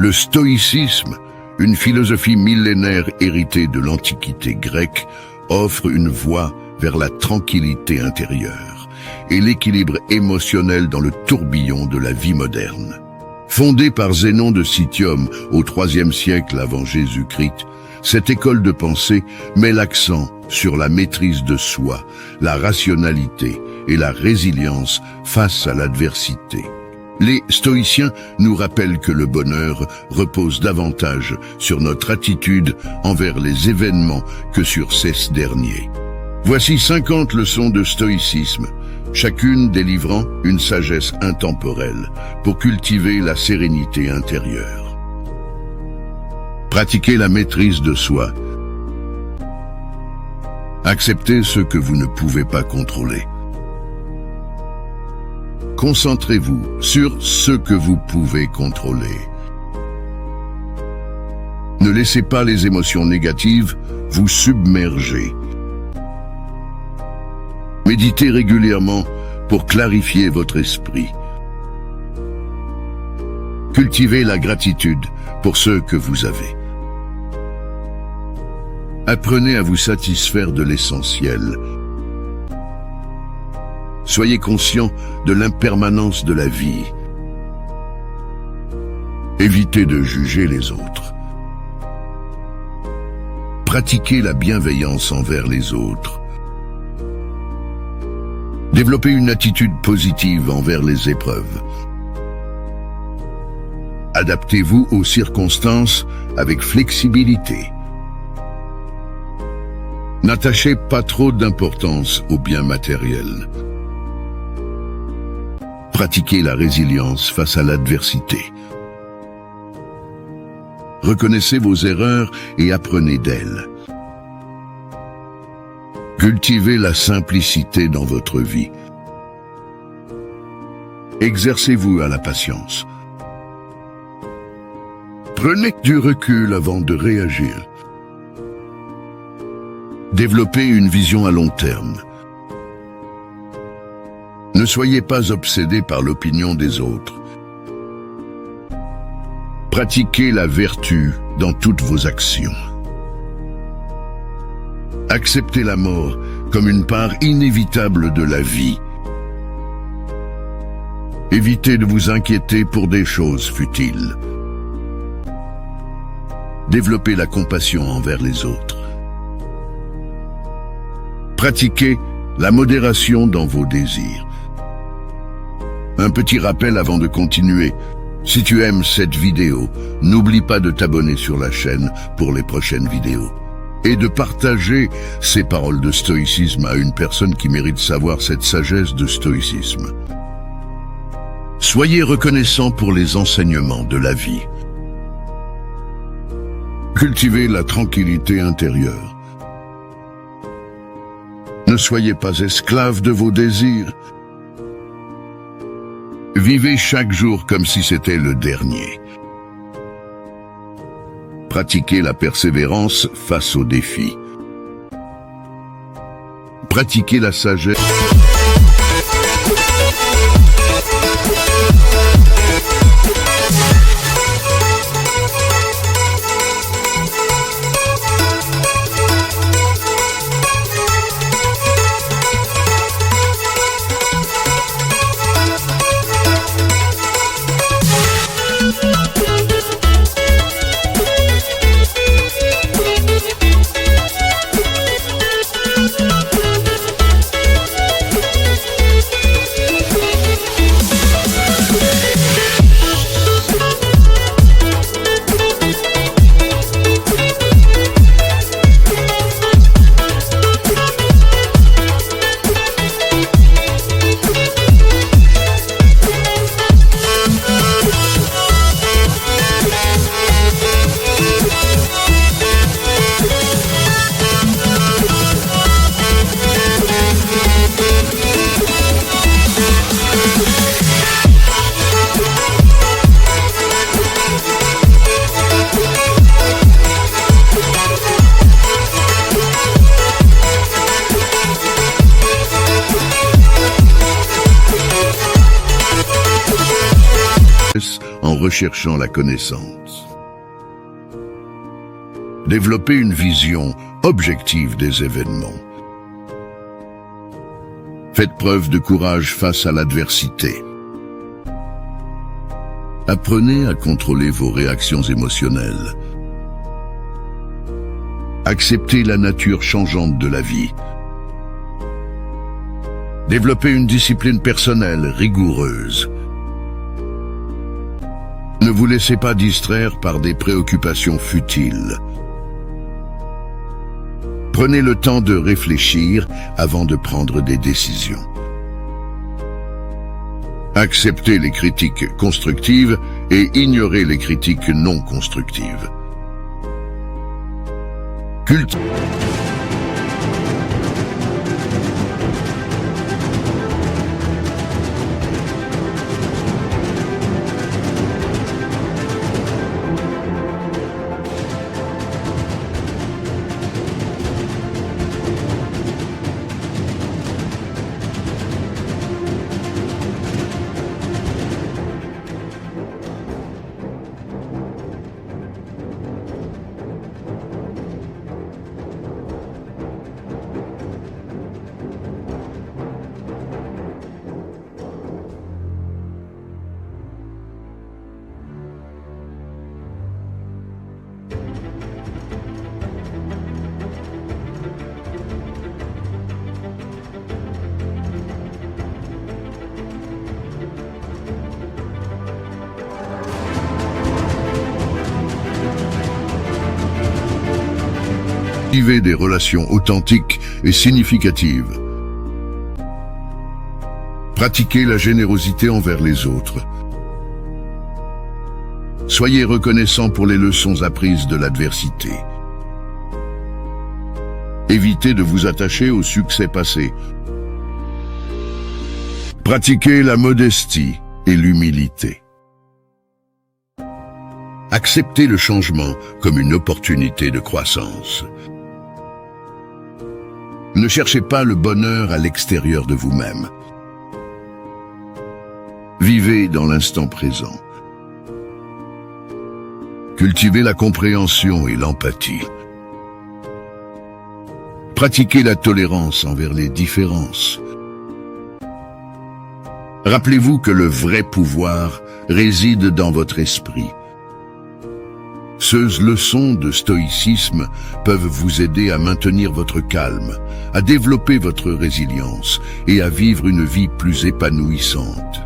Le stoïcisme, une philosophie millénaire héritée de l'Antiquité grecque, offre une voie vers la tranquillité intérieure et l'équilibre émotionnel dans le tourbillon de la vie moderne. Fondée par Zénon de Citium au IIIe siècle avant Jésus-Christ, cette école de pensée met l'accent sur la maîtrise de soi, la rationalité et la résilience face à l'adversité. Les stoïciens nous rappellent que le bonheur repose davantage sur notre attitude envers les événements que sur ces derniers. Voici 50 leçons de stoïcisme, chacune délivrant une sagesse intemporelle pour cultiver la sérénité intérieure. Pratiquez la maîtrise de soi. Acceptez ce que vous ne pouvez pas contrôler. Concentrez-vous sur ce que vous pouvez contrôler. Ne laissez pas les émotions négatives vous submerger. Méditez régulièrement pour clarifier votre esprit. Cultivez la gratitude pour ce que vous avez. Apprenez à vous satisfaire de l'essentiel. Soyez conscient de l'impermanence de la vie. Évitez de juger les autres. Pratiquez la bienveillance envers les autres. Développez une attitude positive envers les épreuves. Adaptez-vous aux circonstances avec flexibilité. N'attachez pas trop d'importance aux biens matériels. Pratiquez la résilience face à l'adversité. Reconnaissez vos erreurs et apprenez d'elles. Cultivez la simplicité dans votre vie. Exercez-vous à la patience. Prenez du recul avant de réagir. Développez une vision à long terme. Ne soyez pas obsédé par l'opinion des autres. Pratiquez la vertu dans toutes vos actions. Acceptez la mort comme une part inévitable de la vie. Évitez de vous inquiéter pour des choses futiles. Développez la compassion envers les autres. Pratiquez la modération dans vos désirs. Un petit rappel avant de continuer. Si tu aimes cette vidéo, n'oublie pas de t'abonner sur la chaîne pour les prochaines vidéos. Et de partager ces paroles de stoïcisme à une personne qui mérite savoir cette sagesse de stoïcisme. Soyez reconnaissants pour les enseignements de la vie. Cultivez la tranquillité intérieure. Ne soyez pas esclaves de vos désirs. Vivez chaque jour comme si c'était le dernier. Pratiquez la persévérance face aux défis. Pratiquez la sagesse. recherchant la connaissance. Développez une vision objective des événements. Faites preuve de courage face à l'adversité. Apprenez à contrôler vos réactions émotionnelles. Acceptez la nature changeante de la vie. Développez une discipline personnelle rigoureuse. Ne vous laissez pas distraire par des préoccupations futiles. Prenez le temps de réfléchir avant de prendre des décisions. Acceptez les critiques constructives et ignorez les critiques non constructives. Cultivez des relations authentiques et significatives. Pratiquez la générosité envers les autres. Soyez reconnaissant pour les leçons apprises de l'adversité. Évitez de vous attacher au succès passé. Pratiquez la modestie et l'humilité. Acceptez le changement comme une opportunité de croissance. Ne cherchez pas le bonheur à l'extérieur de vous-même. Vivez dans l'instant présent. Cultivez la compréhension et l'empathie. Pratiquez la tolérance envers les différences. Rappelez-vous que le vrai pouvoir réside dans votre esprit. Ces leçons de stoïcisme peuvent vous aider à maintenir votre calme, à développer votre résilience et à vivre une vie plus épanouissante.